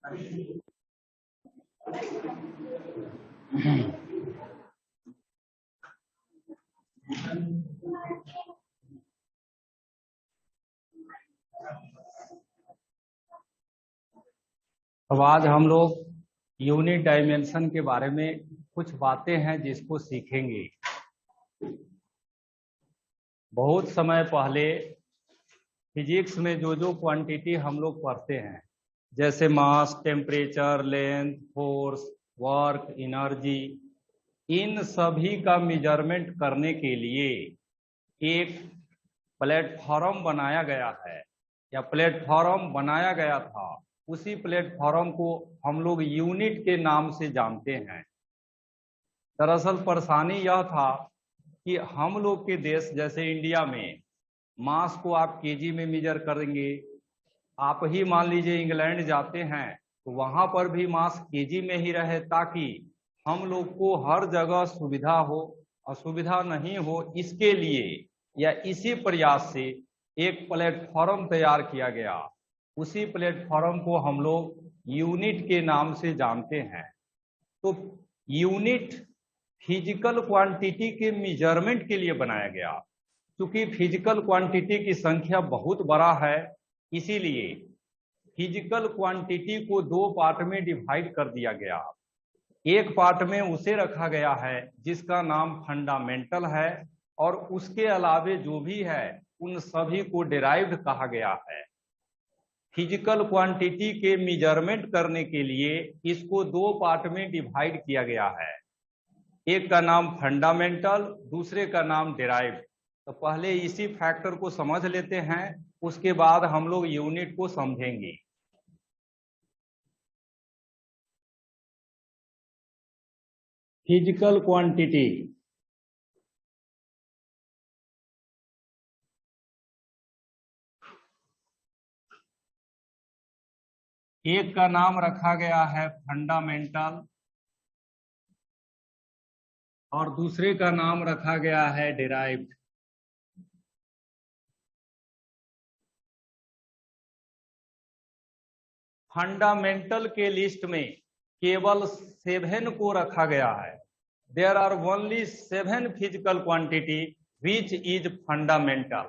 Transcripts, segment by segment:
अब आज हम लोग यूनिट डायमेंशन के बारे में कुछ बातें हैं जिसको सीखेंगे। बहुत समय पहले फिजिक्स में जो क्वांटिटी हम लोग पढ़ते हैं, जैसे mass, temperature, length, force, work, energy, इन सभी का मेजरमेंट करने के लिए एक प्लेटफॉर्म बनाया गया है या प्लेटफॉर्म बनाया गया था। उसी प्लेटफॉर्म को हम लोग यूनिट के नाम से जानते हैं। दरअसल परेशानी यह था कि हम लोग के देश जैसे इंडिया में मास को आप केजी में मेजर करेंगे। आप ही मान लीजिए इंग्लैंड जाते हैं तो वहां पर भी मास केजी में ही रहे, ताकि हम लोग को हर जगह सुविधा हो, असुविधा नहीं हो। इसके लिए या इसी प्रयास से एक प्लेटफॉर्म तैयार किया गया। उसी प्लेटफॉर्म को हम लोग यूनिट के नाम से जानते हैं। तो यूनिट फिजिकल क्वांटिटी के मेजरमेंट के लिए बनाया गया। क्योंकि फिजिकल क्वांटिटी की संख्या बहुत बड़ा है, इसीलिए फिजिकल क्वांटिटी को दो पार्ट में डिवाइड कर दिया गया। एक पार्ट में उसे रखा गया है जिसका नाम फंडामेंटल है, और उसके अलावे जो भी है उन सभी को डिराइव्ड कहा गया है। फिजिकल क्वांटिटी के मेजरमेंट करने के लिए इसको दो पार्ट में डिवाइड किया गया है। एक का नाम फंडामेंटल, दूसरे का नाम डिराइव्ड। तो पहले इसी फैक्टर को समझ लेते हैं, उसके बाद हम लोग यूनिट को समझेंगे। फिजिकल क्वांटिटी, एक का नाम रखा गया है फंडामेंटल और दूसरे का नाम रखा गया है डिराइव्ड। फंडामेंटल के लिस्ट में केवल 7 को रखा गया है। There are only 7 physical quantity which is fundamental.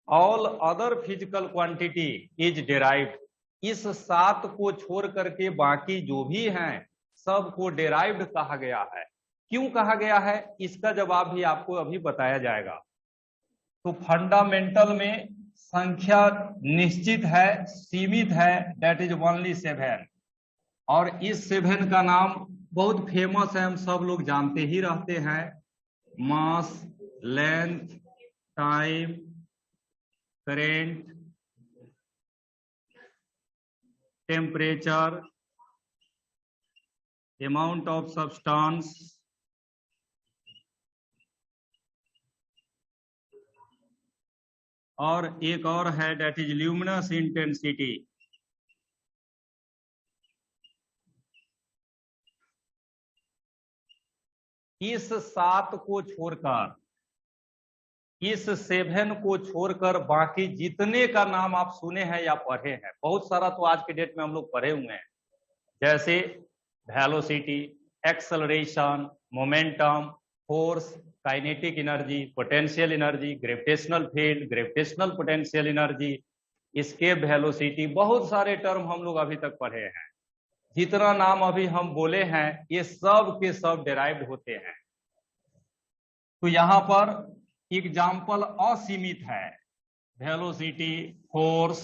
All other physical quantity is derived. इस 7 को छोड़ करके बाकी जो भी हैं सबको डिराइव्ड कहा गया है। क्यों कहा गया है, इसका जवाब भी आपको अभी बताया जाएगा। तो फंडामेंटल में संख्या निश्चित है, सीमित है, दैट इज ओनली 7। और इस 7 का नाम बहुत फेमस है, हम सब लोग जानते ही रहते हैं। Mass, length, time, current, temperature, amount of substance, और एक और है दैट इज ल्यूमिनस इंटेंसिटी। इस 7 को छोड़कर, इस 7 को छोड़कर बाकी जितने का नाम आप सुने हैं या पढ़े हैं, बहुत सारा तो आज के डेट में हम लोग पढ़े हुए हैं, जैसे velocity, acceleration, momentum, force, kinetic energy, potential energy, gravitational field, gravitational potential energy, escape velocity, बहुत सारे टर्म हम लोग अभी तक पढ़े हैं। जितना नाम अभी हम बोले हैं ये सब के सब डिराइव्ड होते हैं। तो यहां पर एग्जाम्पल असीमित है। वेलोसिटी, फोर्स,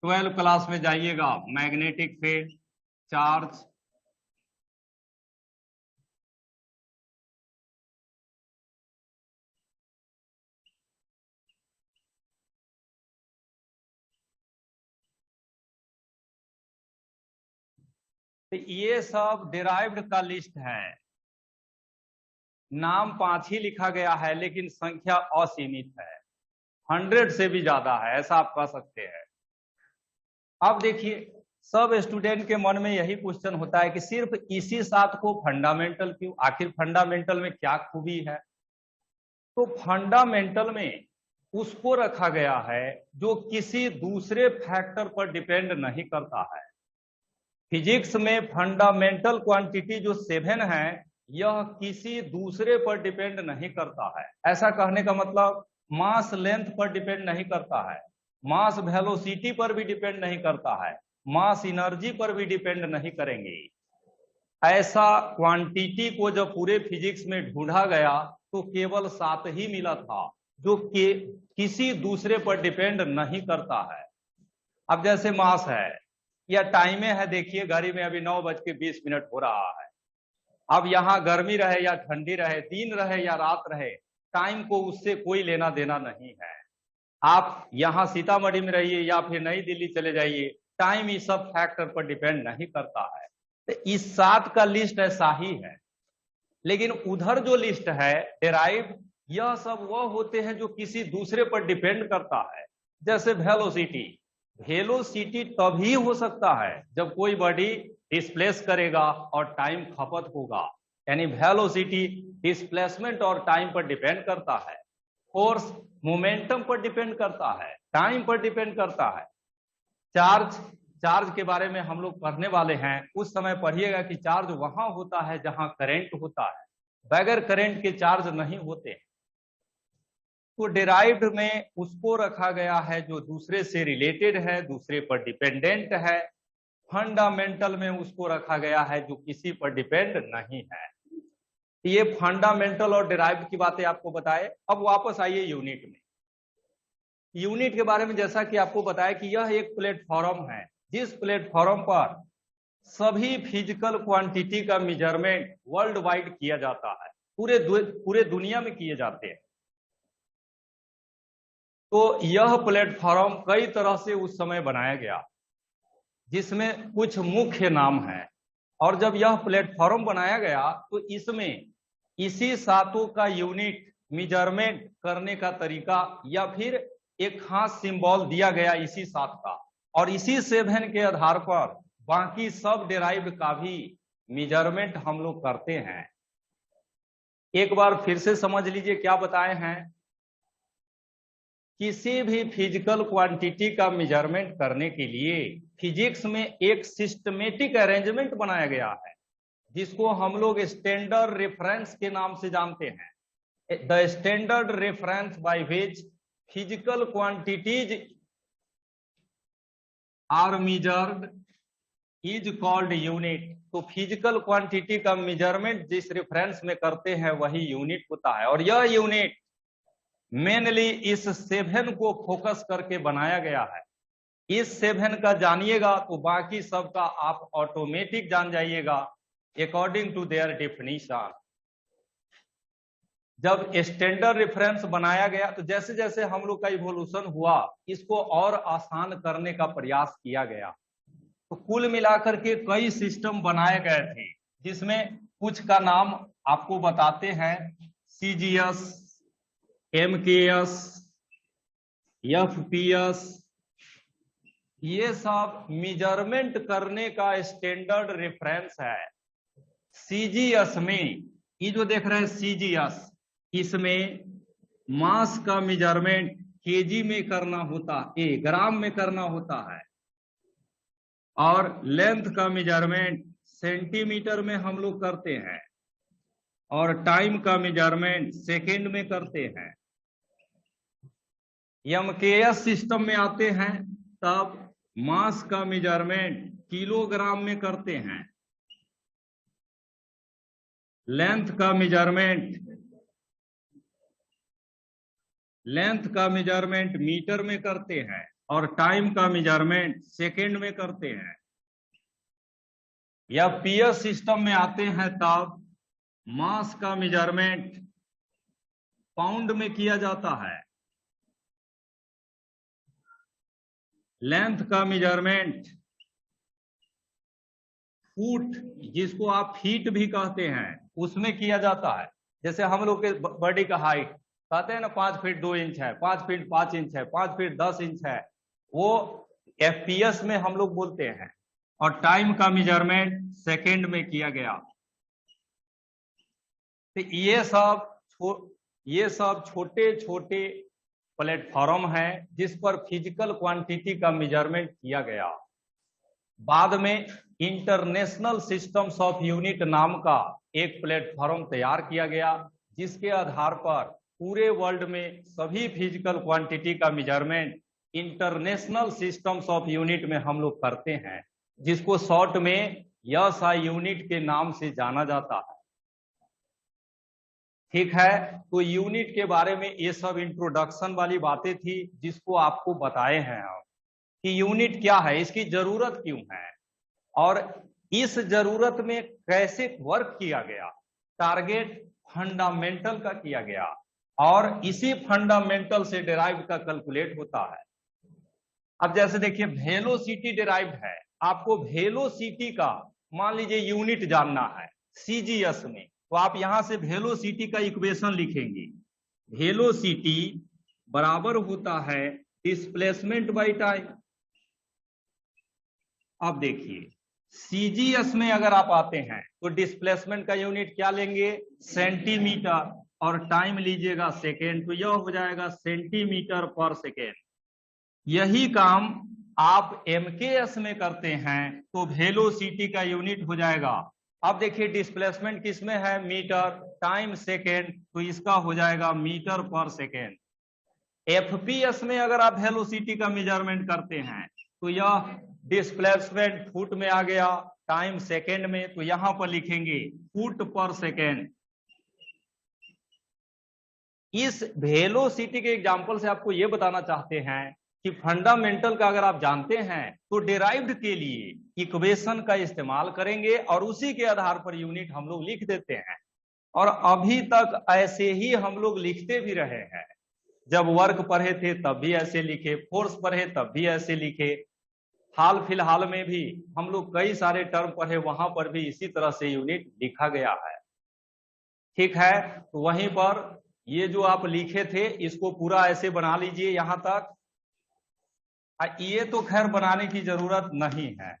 12 क्लास में जाइएगा, मैग्नेटिक फील्ड, चार्ज, तो ये सब डिराइव्ड का लिस्ट है। नाम 5 ही लिखा गया है लेकिन संख्या असीमित है, 100 से भी ज्यादा है, ऐसा आप कह सकते हैं। अब देखिए, सब स्टूडेंट के मन में यही क्वेश्चन होता है कि सिर्फ इसी 7 को फंडामेंटल क्यों, आखिर फंडामेंटल में क्या खूबी है। तो फंडामेंटल में उसको रखा गया है जो किसी दूसरे फैक्टर पर डिपेंड नहीं करता है। फिजिक्स में फंडामेंटल क्वांटिटी जो 7 है, यह किसी दूसरे पर डिपेंड नहीं करता है। ऐसा कहने का मतलब मास लेंथ पर डिपेंड नहीं करता है, मास वेलोसिटी पर भी डिपेंड नहीं करता है, मास एनर्जी पर भी डिपेंड नहीं करेंगे। ऐसा क्वांटिटी को जब पूरे फिजिक्स में ढूंढा गया तो केवल 7 ही मिला था जो किसी दूसरे पर डिपेंड नहीं करता है। अब जैसे मास है या टाइम है, देखिए घड़ी में अभी 9:20 हो रहा है। अब यहाँ गर्मी रहे या ठंडी रहे, दिन रहे या रात रहे, टाइम को उससे कोई लेना देना नहीं है। आप यहाँ सीतामढ़ी में रहिए या फिर नई दिल्ली चले जाइए, टाइम इस सब फैक्टर पर डिपेंड नहीं करता है। तो इस 7 का लिस्ट ऐसा ही है। लेकिन उधर जो लिस्ट है डेराइव्ड, यह सब वह होते हैं जो किसी दूसरे पर डिपेंड करता है। जैसे वेलोसिटी, वेलोसिटी तभी हो सकता है जब कोई बॉडी डिस्प्लेस करेगा और टाइम खपत होगा, यानी वेलोसिटी डिस्प्लेसमेंट और टाइम पर डिपेंड करता है। फोर्स मोमेंटम पर डिपेंड करता है, टाइम पर डिपेंड करता है। चार्ज के बारे में हम लोग पढ़ने वाले हैं, उस समय पढ़िएगा कि चार्ज वहां होता है जहां करंट होता है, बगैर करंट के चार्ज नहीं होते। तो डिराइव्ड में उसको रखा गया है जो दूसरे से रिलेटेड है, दूसरे पर डिपेंडेंट है। फंडामेंटल में उसको रखा गया है जो किसी पर डिपेंड नहीं है। ये फंडामेंटल और डिराइव्ड की बातें आपको बताए। अब वापस आइए यूनिट में। यूनिट के बारे में जैसा कि आपको बताया कि यह एक प्लेटफॉर्म है जिस प्लेटफॉर्म पर सभी फिजिकल क्वांटिटी का मेजरमेंट वर्ल्ड वाइड किया जाता है, पूरे दुनिया में किए जाते हैं। तो यह प्लेटफॉर्म कई तरह से उस समय बनाया गया, जिसमें कुछ मुख्य नाम हैं। और जब यह प्लेटफॉर्म बनाया गया तो इसमें इसी 7 का यूनिट मेजरमेंट करने का तरीका या फिर एक खास सिंबल दिया गया इसी 7 का, और इसी 7 के आधार पर बाकी सब डेराइव्ड का भी मेजरमेंट हम लोग करते हैं। एक बार फिर से समझ लीजिए क्या बताए हैं। किसी भी फिजिकल क्वांटिटी का मेजरमेंट करने के लिए फिजिक्स में एक सिस्टमेटिक अरेंजमेंट बनाया गया है, जिसको हम लोग स्टैंडर्ड रेफरेंस के नाम से जानते हैं। The standard reference by which physical quantities are measured is called unit. तो फिजिकल क्वांटिटी का मेजरमेंट जिस रेफरेंस में करते हैं वही यूनिट होता है, और यह यूनिट मेनली इस 7 को फोकस करके बनाया गया है। इस 7 का जानिएगा तो बाकी सब का आप ऑटोमेटिक जान जाइएगा अकॉर्डिंग टू देयर डेफिनेशन। जब स्टैंडर्ड रेफरेंस बनाया गया तो जैसे जैसे हम लोग का इवोल्यूशन हुआ, इसको और आसान करने का प्रयास किया गया। तो कुल मिलाकर के कई सिस्टम बनाए गए थे, जिसमें कुछ का नाम आपको बताते हैं। CGS, MKS, FPS, ये सब मेजरमेंट करने का स्टैंडर्ड रेफरेंस है। CGS में ये जो देख रहे हैं CGS, इसमें मास का मेजरमेंट केजी में करना होता है, ग्राम में करना होता है, और लेंथ का मेजरमेंट सेंटीमीटर में हम लोग करते हैं, और टाइम का मेजरमेंट सेकेंड में करते हैं। MKS सिस्टम में आते हैं तब मास का मेजरमेंट किलोग्राम में करते हैं, लेंथ का मेजरमेंट मीटर में करते हैं, और टाइम का मेजरमेंट सेकेंड में करते हैं। या PS सिस्टम में आते हैं तब मास का मेजरमेंट पाउंड में किया जाता है, लेंथ का मेजरमेंट फुट, जिसको आप फीट भी कहते हैं, उसमें किया जाता है। जैसे हम लोग के बॉडी का हाइट कहते हैं ना 5 फीट 2 इंच है, 5 फीट 5 इंच है, 5 फीट 10 इंच है, वो FPS में हम लोग बोलते हैं। और टाइम का मेजरमेंट सेकेंड में किया गया। तो ये सब छोटे छोटे प्लेटफॉर्म हैं जिस पर फिजिकल क्वांटिटी का मेजरमेंट किया गया। बाद में इंटरनेशनल सिस्टम्स ऑफ यूनिट नाम का एक प्लेटफॉर्म तैयार किया गया, जिसके आधार पर पूरे वर्ल्ड में सभी फिजिकल क्वांटिटी का measurement international systems of unit में हम लोग करते हैं, जिसको शॉर्ट में SI यूनिट के नाम से जाना जाता है। ठीक है, तो यूनिट के बारे में ये सब इंट्रोडक्शन वाली बातें थी जिसको आपको बताए हैं हम कि यूनिट क्या है, इसकी जरूरत क्यों है और इस जरूरत में कैसे वर्क किया गया, टारगेट फंडामेंटल का किया गया और इसी फंडामेंटल से डिराइव का कैलकुलेट होता है। अब जैसे देखिए वेलोसिटी डिराइव्ड है, आपको वेलोसिटी का मान लीजिए यूनिट जानना है CGS में, तो आप यहां से वेलोसिटी का इक्वेशन लिखेंगे। वेलोसिटी बराबर होता है डिस्प्लेसमेंट बाय टाइम। अब देखिए CGS में अगर आप आते हैं तो डिस्प्लेसमेंट का यूनिट क्या लेंगे, सेंटीमीटर, और टाइम लीजिएगा सेकेंड, तो यह हो जाएगा सेंटीमीटर पर सेकेंड। यही काम आप MKS में करते हैं तो वेलोसिटी का यूनिट हो जाएगा। अब देखिए डिस्प्लेसमेंट किसमें है, मीटर, टाइम सेकेंड, तो इसका हो जाएगा मीटर पर सेकेंड। FPS में अगर आप वेलोसिटी का मेजरमेंट करते हैं तो यह डिस्प्लेसमेंट फुट में आ गया, टाइम सेकेंड में, तो यहां पर लिखेंगे फुट पर सेकेंड। इस वेलोसिटी के एग्जांपल से आपको यह बताना चाहते हैं कि फंडामेंटल का अगर आप जानते हैं तो डिराइव्ड के लिए इक्वेशन का इस्तेमाल करेंगे और उसी के आधार पर यूनिट हम लोग लिख देते हैं। और अभी तक ऐसे ही हम लोग लिखते भी रहे हैं। जब वर्क पढ़े थे तब भी ऐसे लिखे, फोर्स पढ़े तब भी ऐसे लिखे, हाल फिलहाल में भी हम लोग कई सारे टर्म पढ़े, वहां पर भी इसी तरह से यूनिट लिखा गया है। ठीक है, तो वहीं पर ये जो आप लिखे थे इसको पूरा ऐसे बना लीजिए यहां तक। ये तो खैर बनाने की जरूरत नहीं है।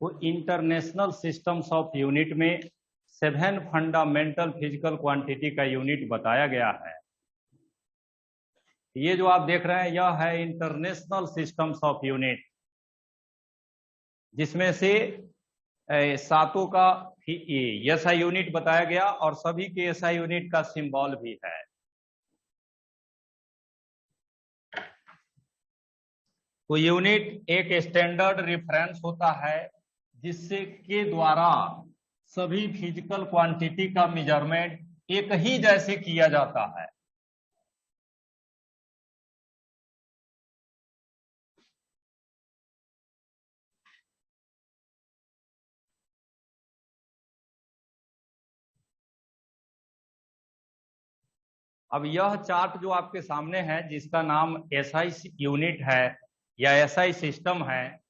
वो इंटरनेशनल सिस्टम्स ऑफ यूनिट में 7 फंडामेंटल फिजिकल क्वांटिटी का यूनिट बताया गया है। ये जो आप देख रहे हैं यह है इंटरनेशनल सिस्टम्स ऑफ यूनिट, जिसमें से 7 का एसआई यूनिट बताया गया और सभी के एसआई यूनिट का सिंबल भी है। तो यूनिट एक स्टैंडर्ड रेफरेंस होता है जिससे के द्वारा सभी फिजिकल क्वांटिटी का मेजरमेंट एक ही जैसे किया जाता है। अब यह चार्ट जो आपके सामने है जिसका नाम एसआई यूनिट है या एसआई सिस्टम है,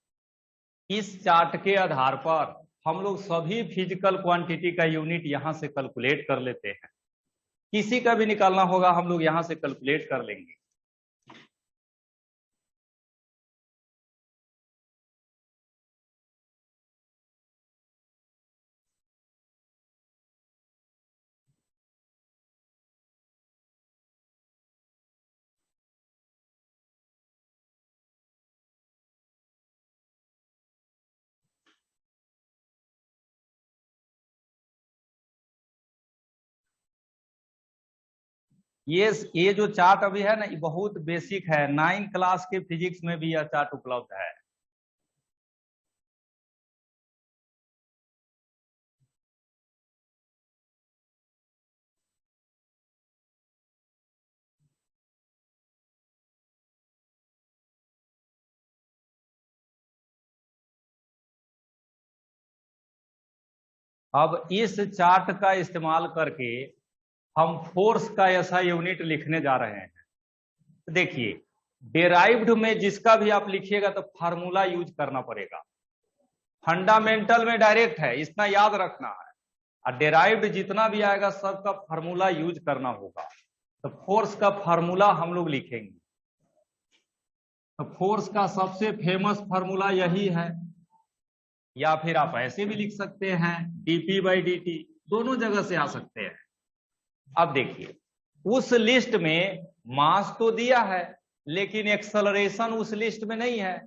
इस चार्ट के आधार पर हम लोग सभी फिजिकल क्वांटिटी का यूनिट यहां से कैलकुलेट कर लेते हैं। किसी का भी निकालना होगा हम लोग यहां से कैलकुलेट कर लेंगे। ये जो चार्ट अभी है ना, ये बहुत बेसिक है। 9 क्लास के फिजिक्स में भी यह चार्ट उपलब्ध है। अब इस चार्ट का इस्तेमाल करके हम फोर्स का ऐसा यूनिट लिखने जा रहे हैं। देखिए, डेराइव्ड में जिसका भी आप लिखिएगा तो फार्मूला यूज करना पड़ेगा। फंडामेंटल में डायरेक्ट है, इतना याद रखना है, और डेराइव्ड जितना भी आएगा सबका फार्मूला यूज करना होगा। तो फोर्स का फार्मूला हम लोग लिखेंगे। तो फोर्स का सबसे फेमस फार्मूला यही है, या फिर आप ऐसे भी लिख सकते हैं dp/dt, दोनों जगह से आ सकते हैं। अब देखिए, उस लिस्ट में मास तो दिया है लेकिन एक्सेलरेशन उस लिस्ट में नहीं है,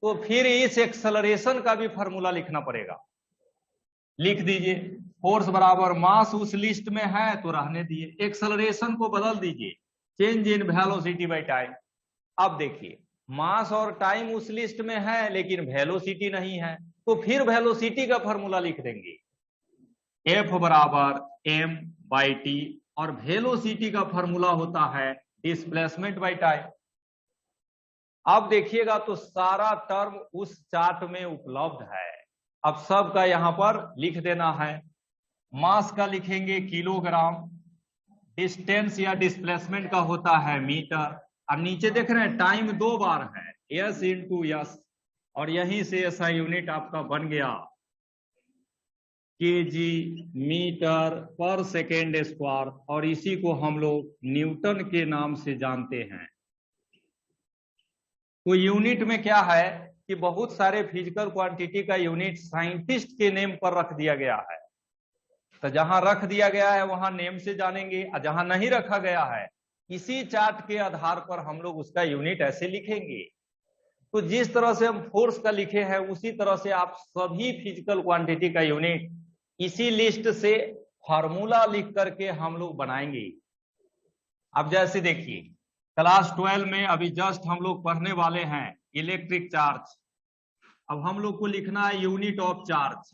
तो फिर इस एक्सेलरेशन का भी फार्मूला लिखना पड़ेगा। लिख दीजिए, फोर्स बराबर मास उस लिस्ट में है तो रहने दिए, एक्सेलरेशन को बदल दीजिए, change in velocity by time. अब देखिए, मास और टाइम उस लिस्ट में है लेकिन वेलोसिटी नहीं है, तो फिर वेलोसिटी का फार्मूला लिख देंगे, F बराबर m/t, और वेलोसिटी का फार्मूला होता है डिस्प्लेसमेंट बाय टाइम। अब देखिएगा तो सारा टर्म उस चार्ट में उपलब्ध है। अब सबका यहां पर लिख देना है। मास का लिखेंगे किलोग्राम, डिस्टेंस या डिस्प्लेसमेंट का होता है मीटर, और नीचे देख रहे हैं टाइम 2 बार है, S × S, और यहीं से ऐसा यूनिट आपका बन गया kg मीटर पर सेकेंड स्क्वायर, और इसी को हम लोग न्यूटन के नाम से जानते हैं। तो यूनिट में क्या है कि बहुत सारे फिजिकल क्वांटिटी का यूनिट साइंटिस्ट के नेम पर रख दिया गया है। तो जहां रख दिया गया है वहां नेम से जानेंगे, और जहां नहीं रखा गया है इसी चार्ट के आधार पर हम लोग उसका यूनिट ऐसे लिखेंगे। तो जिस तरह से हम फोर्स का लिखे हैं उसी तरह से आप सभी फिजिकल क्वांटिटी का यूनिट इसी लिस्ट से फार्मूला लिख करके हम लोग बनाएंगे। अब जैसे देखिए, क्लास 12 में अभी जस्ट हम लोग पढ़ने वाले हैं इलेक्ट्रिक चार्ज। अब हम लोग को लिखना है यूनिट ऑफ चार्ज,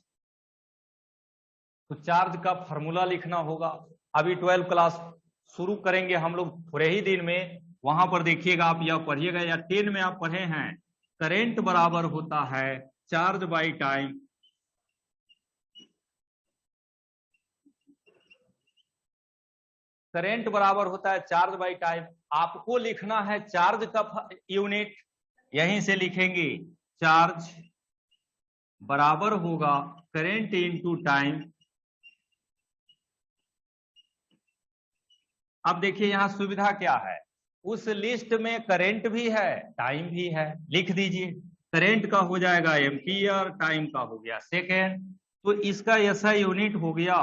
तो चार्ज का फार्मूला लिखना होगा। अभी 12 क्लास शुरू करेंगे हम लोग थोड़े ही दिन में, वहां पर देखिएगा आप यह पढ़िएगा, या 10 में आप पढ़े हैं, करंट बराबर होता है चार्ज बाय टाइम। करंट बराबर होता है चार्ज बाय टाइम। आपको लिखना है चार्ज का यूनिट, यहीं से लिखेंगे चार्ज बराबर होगा करंट इनटू टाइम। अब देखिए यहां सुविधा क्या है, उस लिस्ट में करंट भी है टाइम भी है, लिख दीजिए करंट का हो जाएगा एम्पियर, टाइम का हो गया सेकेंड। तो इसका ऐसा यूनिट हो गया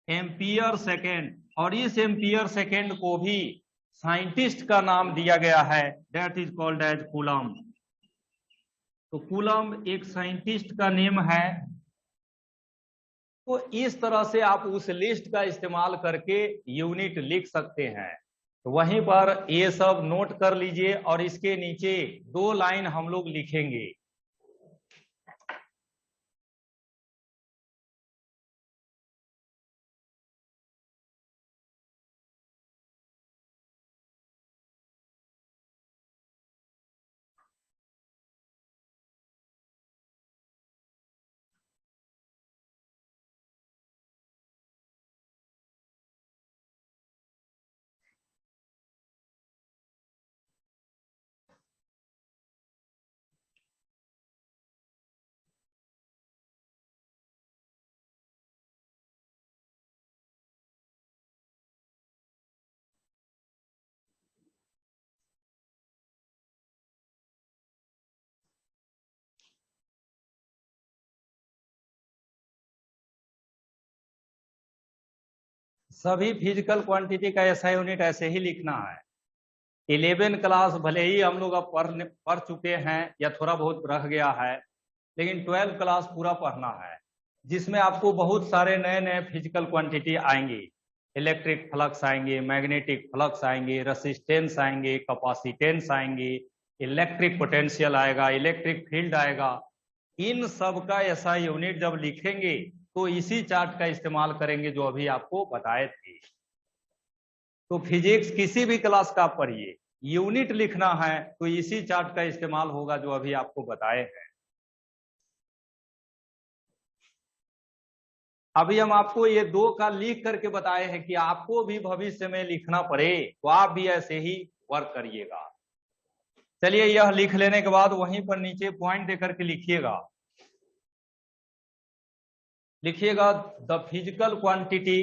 एम्पियर सेकेंड, और इस एम्पियर सेकेंड को भी साइंटिस्ट का नाम दिया गया है, that is called as coulomb. तो कूलम एक साइंटिस्ट का नेम है। तो इस तरह से आप उस लिस्ट का इस्तेमाल करके यूनिट लिख सकते हैं। तो वहीं पर ये सब नोट कर लीजिए, और इसके नीचे 2 लाइन हम लोग लिखेंगे। सभी फिजिकल क्वांटिटी का ऐसा यूनिट ऐसे ही लिखना है। 11 क्लास भले ही हम लोग अब पढ़ चुके हैं या थोड़ा बहुत रह गया है, लेकिन 12 क्लास पूरा पढ़ना है, जिसमें आपको बहुत सारे नए नए फिजिकल क्वांटिटी आएंगे। इलेक्ट्रिक फ्लक्स आएंगे, मैग्नेटिक फ्लक्स आएंगे, रेसिस्टेंस आएंगे, कैपेसिटेंस आएंगे, इलेक्ट्रिक पोटेंशियल आएगा, इलेक्ट्रिक फील्ड आएगा। इन सब का ऐसा यूनिट जब लिखेंगे तो इसी चार्ट का इस्तेमाल करेंगे जो अभी आपको बताए थे। तो फिजिक्स किसी भी क्लास का पढ़िए, यूनिट लिखना है तो इसी चार्ट का इस्तेमाल होगा जो अभी आपको बताए हैं। अभी हम आपको ये 2 का लिख करके बताए हैं कि आपको भी भविष्य में लिखना पड़े तो आप भी ऐसे ही वर्क करिएगा। चलिए, यह लिख लेने के बाद वहीं पर नीचे पॉइंट देकर के लिखिएगा। लिखिएगा the physical quantity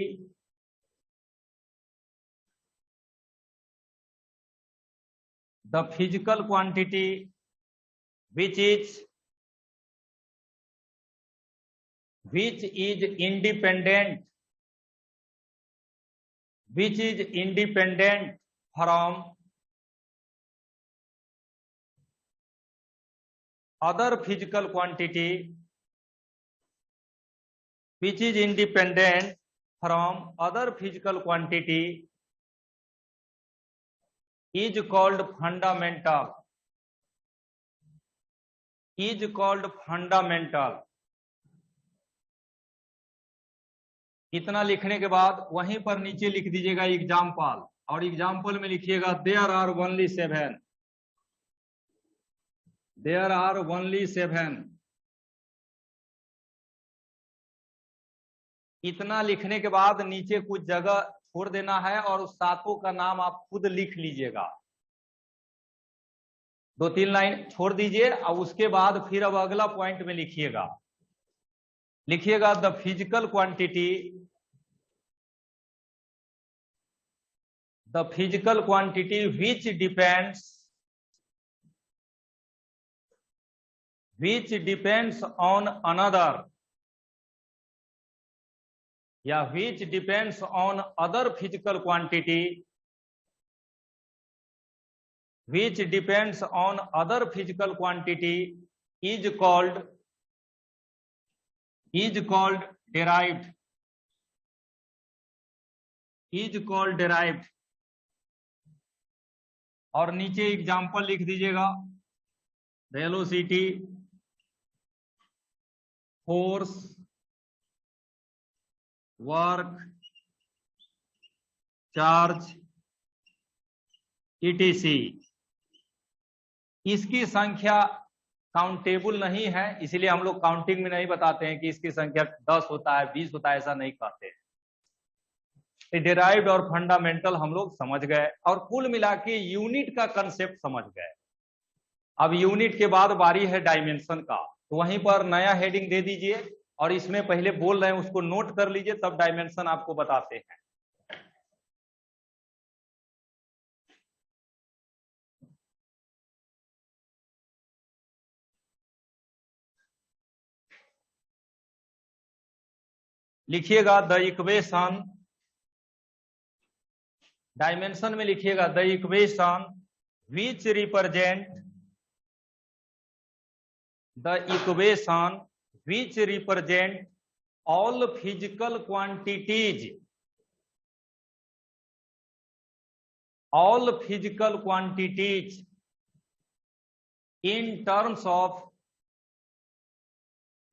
which is independent from other physical quantity, which is independent from other physical quantity, is called fundamental. इतना लिखने के बाद वहीं पर नीचे लिख दीजिएगा एग्जाम्पल, और एग्जाम्पल में लिखिएगा देयर आर ओनली 7। इतना लिखने के बाद नीचे कुछ जगह छोड़ देना है और उस 7 का नाम आप खुद लिख लीजिएगा। 2-3 लाइन छोड़ दीजिए और उसके बाद फिर अब अगला पॉइंट में लिखिएगा the physical quantity which depends on another, या which depends on other physical quantity, is called derived। और नीचे एग्जाम्पल लिख दीजिएगा velocity, force, work, charge, etc. इसकी संख्या काउंटेबल नहीं है, इसलिए हम लोग काउंटिंग में नहीं बताते हैं कि इसकी संख्या 10 होता है, 20 होता है, ऐसा नहीं कहते हैं। डिराइव्ड और फंडामेंटल हम लोग समझ गए, और कुल मिला के यूनिट का कंसेप्ट समझ गए। अब यूनिट के बाद बारी है डायमेंशन का, तो वहीं पर नया हेडिंग दे दीजिए, और इसमें पहले बोल रहे हैं उसको नोट कर लीजिए, तब डायमेंशन आपको बताते हैं। लिखिएगा द इक्वेशन, डायमेंशन में लिखिएगा the equation which represent, the equation which represent all physical quantities, all physical quantities in terms of,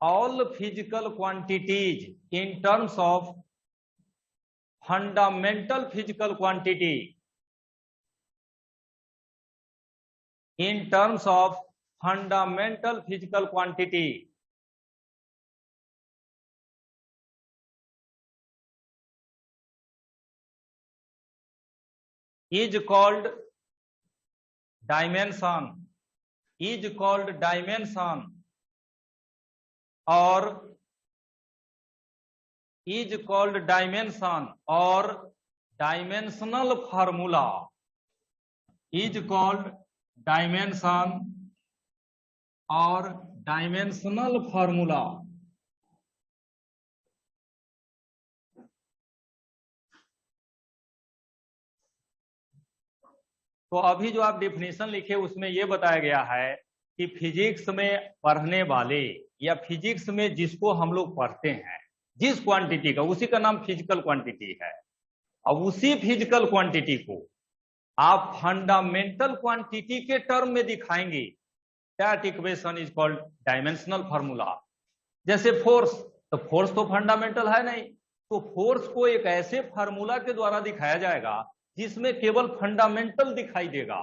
all physical quantities in terms of fundamental physical quantity, in terms of fundamental physical quantity is called dimension, is called dimension, or is called dimension or dimensional formula, is called dimension or dimensional formula. तो अभी जो आप definition लिखे उसमें यह बताया गया है कि फिजिक्स में पढ़ने वाले या फिजिक्स में जिसको हम लोग पढ़ते हैं, जिस क्वांटिटी का, उसी का नाम फिजिकल क्वांटिटी है। अब उसी फिजिकल क्वांटिटी को आप फंडामेंटल क्वांटिटी के टर्म में दिखाएंगे, that equation is called dimensional formula. जैसे फोर्स, तो फोर्स तो फंडामेंटल है नहीं, तो फोर्स को एक ऐसे फार्मूला के द्वारा दिखाया जाएगा जिसमें केवल फंडामेंटल दिखाई देगा।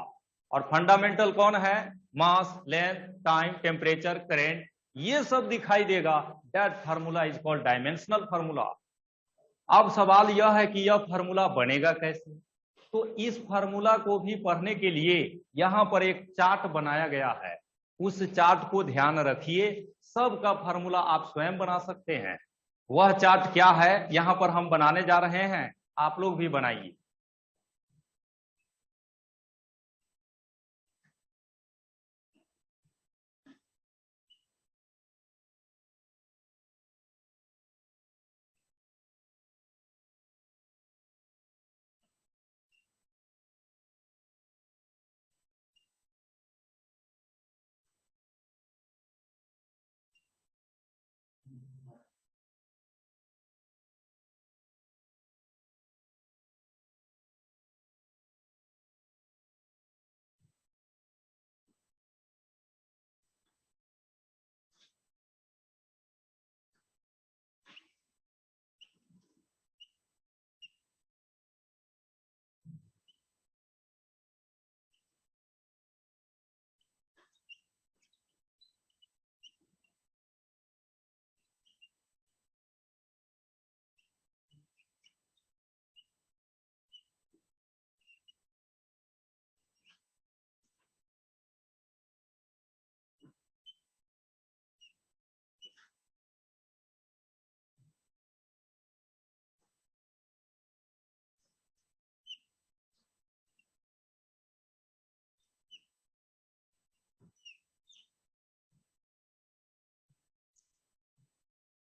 और फंडामेंटल कौन है? मास, लेंथ, टाइम, टेम्परेचर, करंट, ये सब दिखाई देगा। That formula is called dimensional formula. अब सवाल यह है कि यह फार्मूला बनेगा कैसे? तो इस फार्मूला को भी पढ़ने के लिए यहां पर एक चार्ट बनाया गया है, उस चार्ट को ध्यान रखिए। सबका फार्मूला आप स्वयं बना सकते हैं। वह चार्ट क्या है, यहां पर हम बनाने जा रहे हैं, आप लोग भी बनाइए।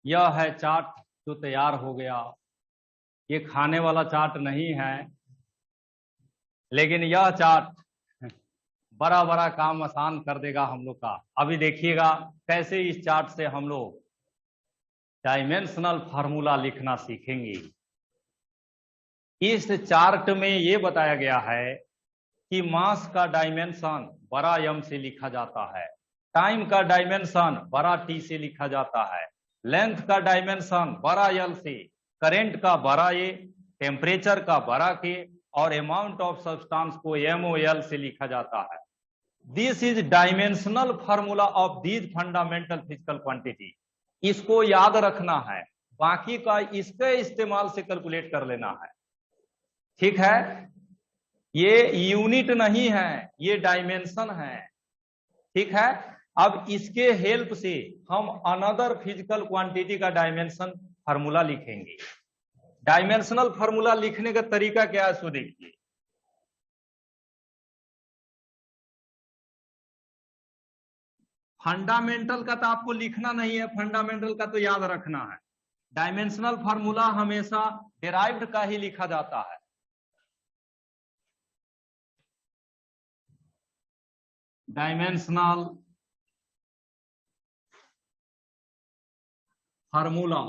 यह है चार्ट जो तैयार हो गया। ये खाने वाला चार्ट नहीं है, लेकिन यह चार्ट बड़ा बड़ा काम आसान कर देगा हम लोग का। अभी देखिएगा कैसे इस चार्ट से हम लोग डायमेंशनल फार्मूला लिखना सीखेंगे। इस चार्ट में ये बताया गया है कि मास का डायमेंशन बड़ा एम से लिखा जाता है, टाइम का डायमेंशन बड़ा टी से लिखा जाता है, लेंथ का डायमेंशन बड़ा एल से, करंट का बड़ा ए, टेम्परेचर का बड़ा के, और अमाउंट ऑफ सब्सटेंस को MOL से लिखा जाता है। This is dimensional formula of these fundamental physical quantity. इसको याद रखना है, बाकी का इसके इस्तेमाल से कैलकुलेट कर लेना है। ठीक है, ये यूनिट नहीं है, ये डायमेंशन है। ठीक है, अब इसके हेल्प से हम अनदर फिजिकल क्वांटिटी का डायमेंशन फार्मूला लिखेंगे। डायमेंशनल फार्मूला लिखने का तरीका क्या है, सो देखिए। फंडामेंटल का तो आपको लिखना नहीं है, फंडामेंटल का तो याद रखना है। डायमेंशनल फार्मूला हमेशा डिराइव्ड का ही लिखा जाता है। डायमेंशनल फार्मूला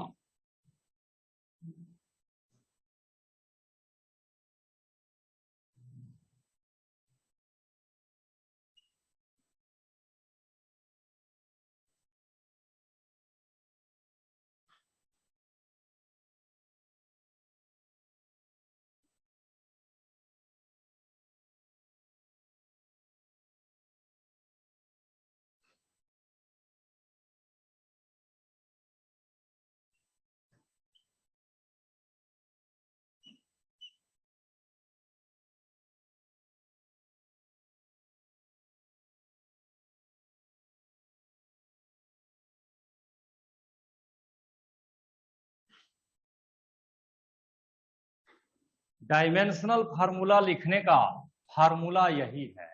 डायमेंशनल फार्मूला लिखने का फार्मूला यही है,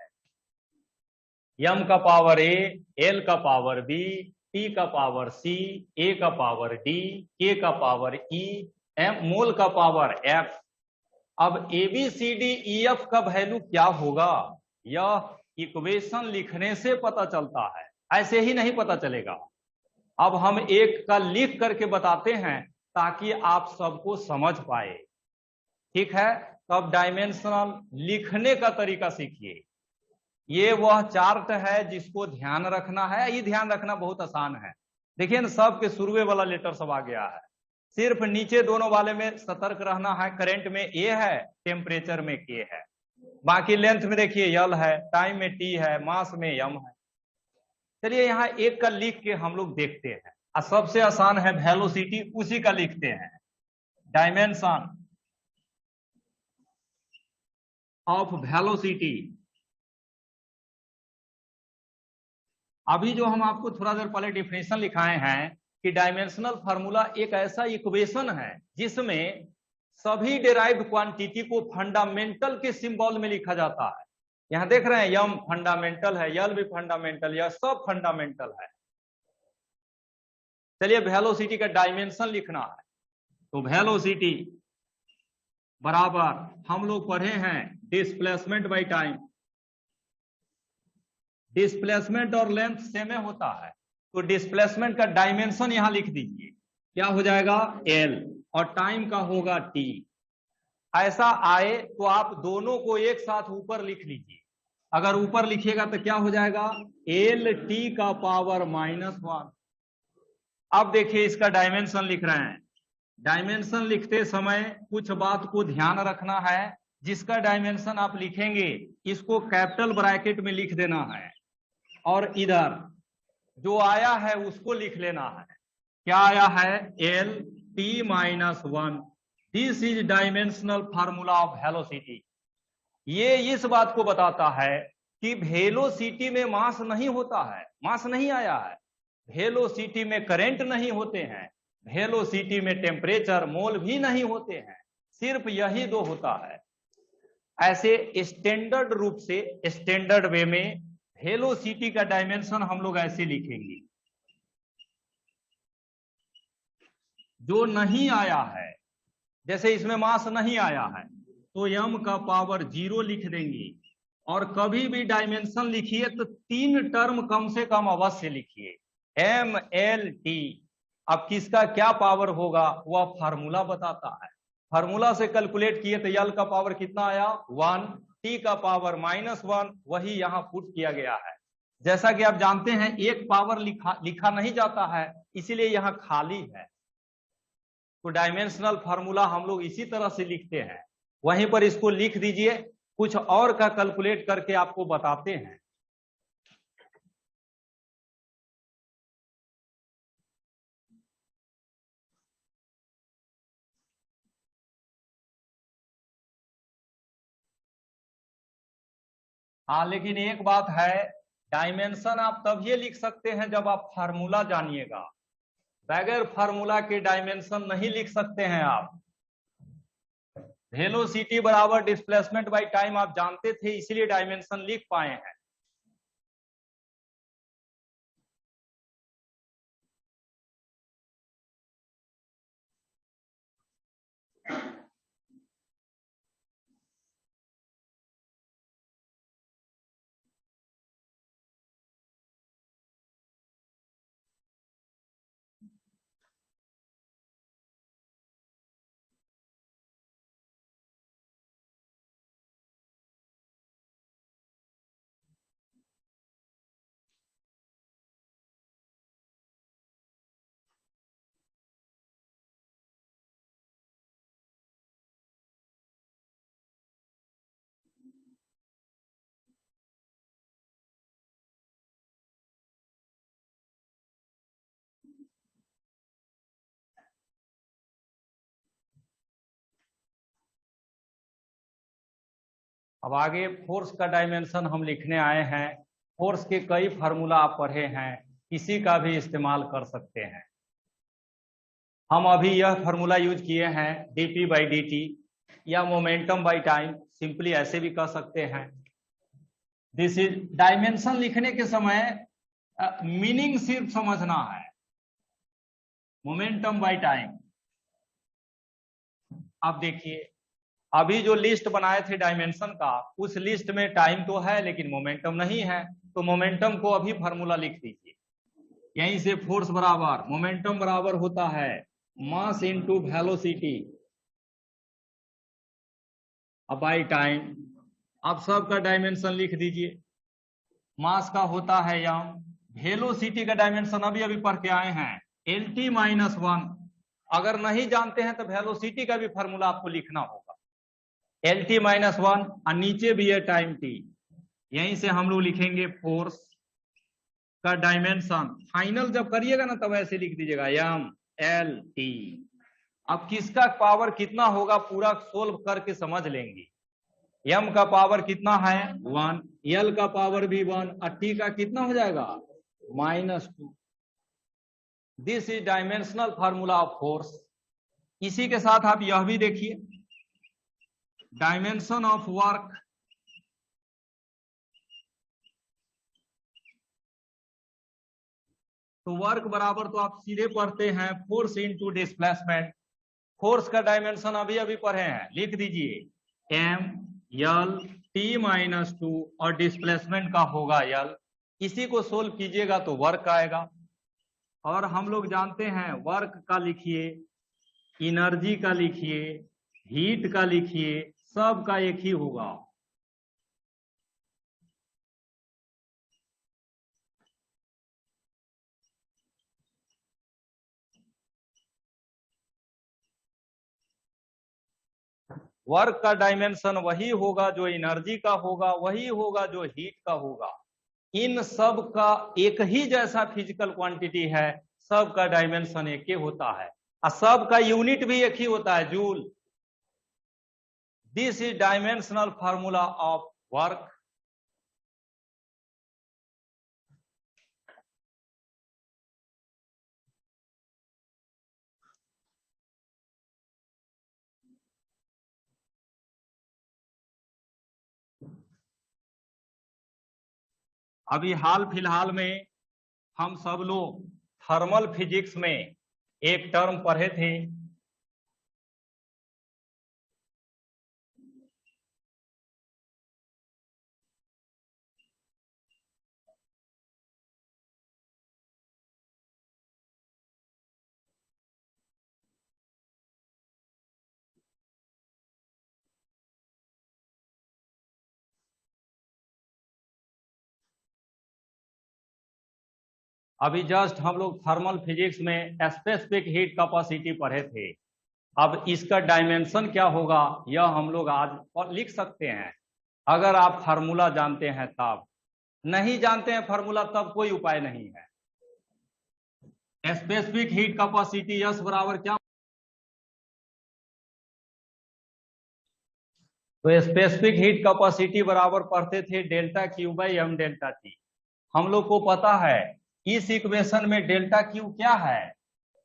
m का पावर a, l का पावर b, t का पावर c, a का पावर d, k का पावर e, m मोल का पावर f। अब a b c d e f का वैल्यू क्या होगा यह इक्वेशन लिखने से पता चलता है, ऐसे ही नहीं पता चलेगा। अब हम एक का लिख करके बताते हैं ताकि आप सबको समझ पाए, ठीक है। तो अब डायमेंशनल लिखने का तरीका सीखिए। ये वह चार्ट है जिसको ध्यान रखना है, ये ध्यान रखना बहुत आसान है। देखिए ना, सबके शुरुए वाला लेटर सब आ गया है, सिर्फ नीचे दोनों वाले में सतर्क रहना है। करंट में ए है, टेम्परेचर में के है, बाकी लेंथ में देखिए यल है, टाइम में टी है, मास में यम है। चलिए यहाँ एक का लिख के हम लोग देखते हैं, और सबसे आसान है वेलोसिटी, उसी का लिखते हैं। Dimension of velocity. अभी जो हम आपको थोड़ा देर पहले डिफिनेशन लिखाए हैं कि डायमेंशनल फार्मूला एक ऐसा इक्वेशन है जिसमें सभी डेराइव्ड क्वांटिटी को फंडामेंटल के सिंबल में लिखा जाता है। यहां देख रहे हैं यम फंडामेंटल है, यल भी फंडामेंटल, यह सब फंडामेंटल है। चलिए वेलोसिटी का डायमेंशन लिखना है, तो वेलोसिटी बराबर हम लोग पढ़े हैं डिस्प्लेसमेंट बाय टाइम। डिस्प्लेसमेंट और लेंथ सेम होता है, तो डिस्प्लेसमेंट का डायमेंशन यहां लिख दीजिए, क्या हो जाएगा L, और टाइम का होगा T। ऐसा आए तो आप दोनों को एक साथ ऊपर लिख लीजिए। अगर ऊपर लिखिएगा तो क्या हो जाएगा LT का पावर -1। अब देखिए इसका डायमेंशन लिख रहे हैं। डायमेंशन लिखते समय कुछ बात को ध्यान रखना है, जिसका डायमेंशन आप लिखेंगे इसको कैपिटल ब्रैकेट में लिख देना है, और इधर जो आया है उसको लिख लेना है। क्या आया है LT-1। This is dimensional formula of velocity. ये इस बात को बताता है कि वेलोसिटी में मास नहीं होता है, मास नहीं आया है। वेलोसिटी में करंट नहीं होते हैं, वेलोसिटी में टेम्परेचर मोल भी नहीं होते हैं, सिर्फ यही दो होता है। ऐसे स्टैंडर्ड रूप से, स्टैंडर्ड वे में वेलोसिटी का डायमेंशन हम लोग ऐसे लिखेंगे। जो नहीं आया है, जैसे इसमें मास नहीं आया है, तो m का पावर 0 लिख देंगे। और कभी भी डायमेंशन लिखिए तो 3 टर्म कम से कम अवश्य लिखिए, MLT। अब किसका क्या पावर होगा वह फार्मूला बताता है। फार्मूला से कैलकुलेट किए तो L का पावर कितना आया 1, T का पावर -1, वही यहाँ पुट किया गया है। जैसा कि आप जानते हैं एक पावर लिखा नहीं जाता है, इसीलिए यहाँ खाली है। तो डायमेंशनल फार्मूला हम लोग इसी तरह से लिखते हैं, वहीं पर इसको लिख दीजिए। कुछ और का कैलकुलेट करके आपको बताते हैं। हाँ, लेकिन एक बात है, डायमेंशन आप तभी लिख सकते हैं जब आप फार्मूला जानिएगा। बगैर फार्मूला के डायमेंशन नहीं लिख सकते हैं आप। वेलोसिटी बराबर डिस्प्लेसमेंट बाय टाइम आप जानते थे, इसीलिए डायमेंशन लिख पाए हैं। अब आगे फोर्स का डायमेंशन हम लिखने आए हैं। फोर्स के कई फार्मूला आप पढ़े हैं, किसी का भी इस्तेमाल कर सकते हैं। हम अभी यह फार्मूला यूज किए हैं dp/dt या मोमेंटम बाय टाइम, सिंपली ऐसे भी कह सकते हैं। दिस इज डायमेंशन लिखने के समय मीनिंग सिर्फ समझना है। मोमेंटम बाय टाइम, आप देखिए अभी जो लिस्ट बनाए थे डायमेंशन का, उस लिस्ट में टाइम तो है लेकिन मोमेंटम नहीं है, तो मोमेंटम को अभी फार्मूला लिख दीजिए। यहीं से फोर्स बराबर मोमेंटम बराबर होता है mass into velocity by time. आप सबका डायमेंशन लिख दीजिए। मास का होता है यम, वेलोसिटी का डायमेंशन अभी अभी पढ़ के आए हैं LT-1। अगर नहीं जानते हैं तो वेलोसिटी का भी फार्मूला आपको लिखना होगा LT-1, और नीचे भी है टाइम t। यहीं से हम लोग लिखेंगे फोर्स का डायमेंशन। फाइनल जब करिएगा ना तब ऐसे लिख दीजिएगा MLT। अब किसका पावर कितना होगा पूरा सोल्व करके समझ लेंगे। m का पावर कितना है 1, l का पावर भी 1, और t का कितना हो जाएगा -2। This is dimensional formula of force. इसी के साथ आप यह भी देखिए डायमेंशन ऑफ वर्क। तो वर्क बराबर तो आप सीधे पढ़ते हैं फोर्स इनटू डिस्प्लेसमेंट। फोर्स का डायमेंशन अभी अभी पढ़े हैं, लिख दीजिए MLT-2 और डिस्प्लेसमेंट का होगा L। इसी को सोल्व कीजिएगा तो वर्क आएगा। और हम लोग जानते हैं वर्क का लिखिए, एनर्जी का लिखिए, हीट का लिखिए, सब का एक ही होगा। वर्क का डायमेंशन वही होगा जो एनर्जी का होगा, वही होगा जो हीट का होगा। इन सब का एक ही जैसा फिजिकल क्वांटिटी है, सब का डायमेंशन एक ही होता है और सब का यूनिट भी एक ही होता है joule. This is dimensional formula of work. अभी हाल फिलहाल में हम सब लोग थर्मल फिजिक्स में एक टर्म पढ़े थे, अभी जस्ट हम लोग थर्मल फिजिक्स में स्पेसिफिक हीट कैपेसिटी पढ़े थे। अब इसका डायमेंशन क्या होगा यह हम लोग आज लिख सकते हैं, अगर आप फार्मूला जानते हैं तब। नहीं जानते हैं फार्मूला तब कोई उपाय नहीं है। स्पेसिफिक हीट कैपेसिटी S बराबर क्या, तो स्पेसिफिक हीट कैपेसिटी बराबर पढ़ते थे डेल्टा Q/m डेल्टा T। हम लोग को पता है इस इक्वेशन में डेल्टा Q क्या है,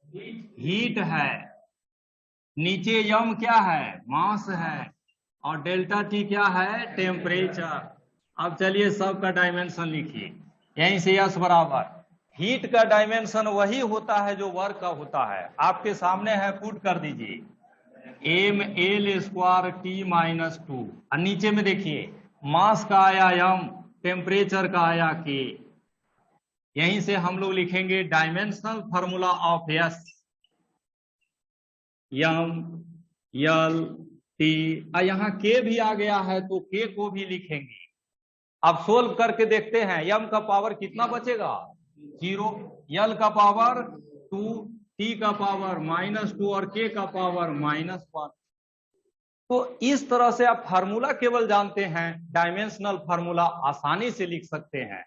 हीट है, नीचे यम क्या है, मास है, और डेल्टा T क्या है, टेम्परेचर। अब चलिए सबका डायमेंशन लिखिए। यहीं से S बराबर हीट का डायमेंशन वही होता है जो वर्क का होता है, आपके सामने है, पुट कर दीजिए ML²T-2। और नीचे में देखिए मास का आया m, टेम्परेचर का आया K। यहीं से हम लोग लिखेंगे dimensional formula of S MLT। यहाँ K भी आ गया है तो K को भी लिखेंगे। अब सोल्व करके देखते हैं m का पावर कितना बचेगा 0, L का पावर 2, T का पावर -2 और K का पावर -1। तो इस तरह से आप फार्मूला केवल जानते हैं, डायमेंशनल फार्मूला आसानी से लिख सकते हैं।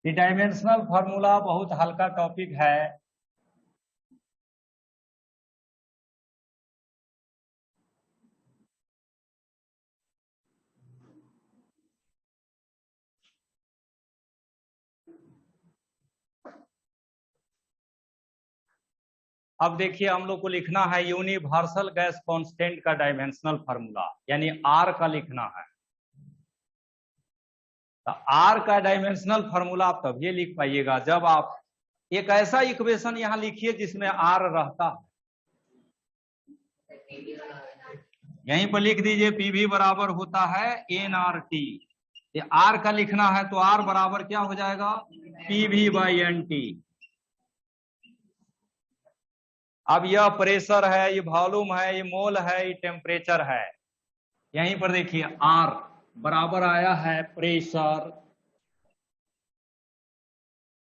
ये डायमेंशनल फार्मूला बहुत हल्का टॉपिक है। अब देखिए हम लोग को लिखना है यूनिवर्सल गैस कांस्टेंट का डायमेंशनल फार्मूला, यानी आर का लिखना है। तो आर का डायमेंशनल फार्मूला आप तब ये लिख पाइएगा जब आप एक ऐसा इक्वेशन यहां लिखिए जिसमें आर रहता है। यहीं पर लिख दीजिए पीवी बराबर होता है एन आर टी। ये आर का लिखना है तो आर बराबर क्या हो जाएगा, पीवी बाई एन टी। अब यह प्रेशर है, ये वॉल्यूम है, ये मोल है, ये टेम्परेचर है। यहीं पर देखिए आर बराबर आया है प्रेशर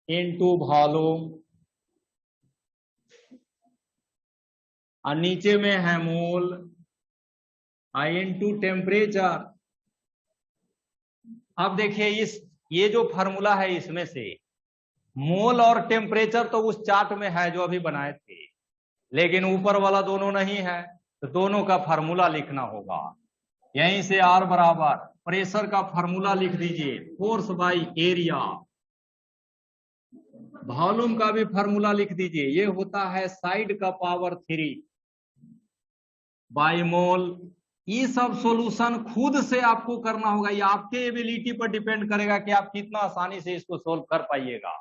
इनटू वॉल्यूम, और नीचे में है मोल इनटू टेम्परेचर। अब देखिए इस ये जो फार्मूला है इसमें से मोल और टेम्परेचर तो उस चार्ट में है जो अभी बनाए थे, लेकिन ऊपर वाला दोनों नहीं है, तो दोनों का फार्मूला लिखना होगा। यहीं से आर बराबर प्रेशर का फार्मूला लिख दीजिए फोर्स बाई एरिया, वॉल्यूम का भी फार्मूला लिख दीजिए, ये होता है साइड का पावर 3 बाई मोल। ये सब सॉल्यूशन खुद से आपको करना होगा, ये आपके एबिलिटी पर डिपेंड करेगा कि आप कितना आसानी से इसको सोल्व कर पाइएगा।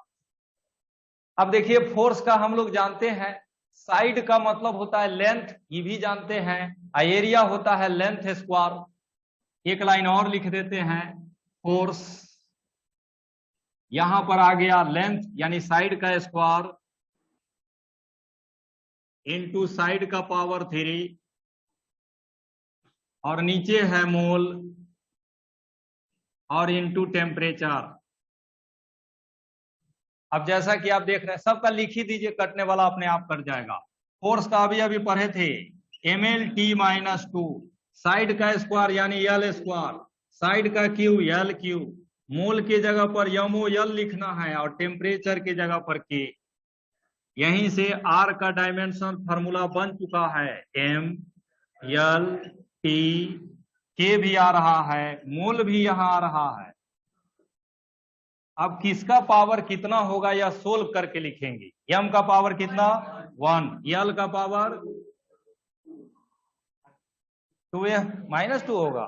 अब देखिए फोर्स का हम लोग जानते हैं, साइड का मतलब होता है लेंथ, ये भी जानते हैं, एरिया होता है लेंथ स्क्वायर। एक लाइन और लिख देते हैं, फोर्स यहां पर आ गया लेंथ यानी साइड का स्क्वायर इनटू साइड का पावर 3, और नीचे है मोल और इनटू टेम्परेचर। अब जैसा कि आप देख रहे हैं सबका लिख ही दीजिए, कटने वाला अपने आप कट जाएगा। फोर्स का अभी अभी पढ़े थे ml_t-2, साइड का स्क्वायर यानी एल स्क्वायर, साइड का क्यू एल क्यू, मोल की जगह पर MOL लिखना है और टेम्परेचर की जगह पर के। यहीं से आर का डायमेंशन फार्मूला बन चुका है, ml_t, के भी आ रहा है, मोल भी यहां आ रहा है। अब किसका पावर कितना होगा यह सोल्व करके लिखेंगे। m का पावर कितना 1, l का पावर 2, -2 होगा,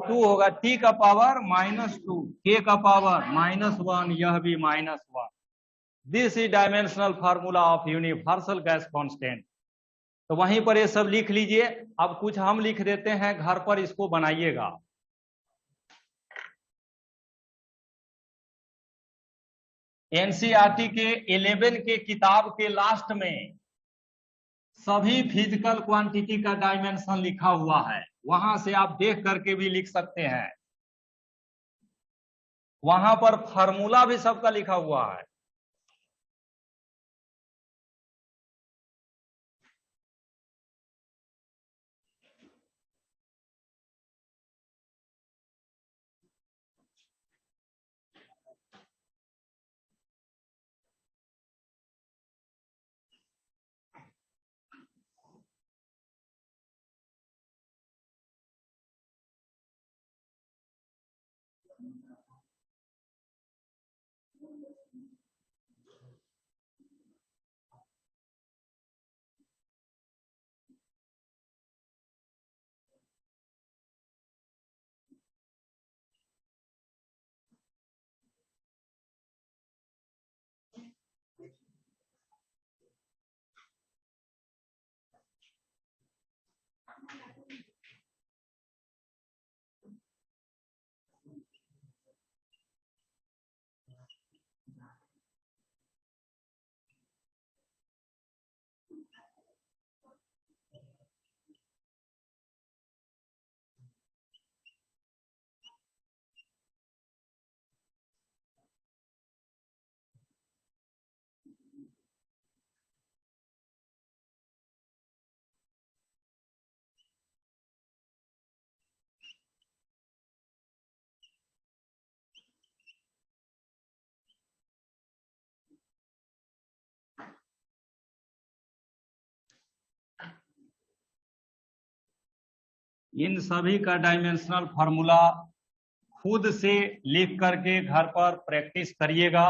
2 होगा, t का पावर -2, k का पावर -1, यह भी -1। This is dimensional formula of universal gas constant. तो वहीं पर ये सब लिख लीजिए। अब कुछ हम लिख देते हैं, घर पर इसको बनाइएगा। एनसीईआरटी के 11 के किताब के लास्ट में सभी फिजिकल क्वांटिटी का डायमेंशन लिखा हुआ है, वहां से आप देख करके भी लिख सकते हैं। वहां पर फार्मूला भी सबका लिखा हुआ है। इन सभी का डायमेंशनल फार्मूला खुद से लिख करके घर पर प्रैक्टिस करिएगा।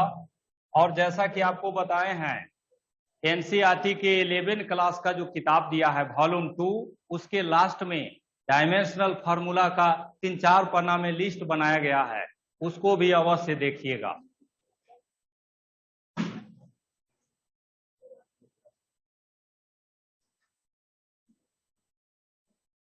और जैसा कि आपको बताए हैं, एनसीईआरटी के 11 क्लास का जो किताब दिया है वॉल्यूम 2, उसके लास्ट में डायमेंशनल फार्मूला का 3-4 पन्ना में लिस्ट बनाया गया है, उसको भी अवश्य देखिएगा।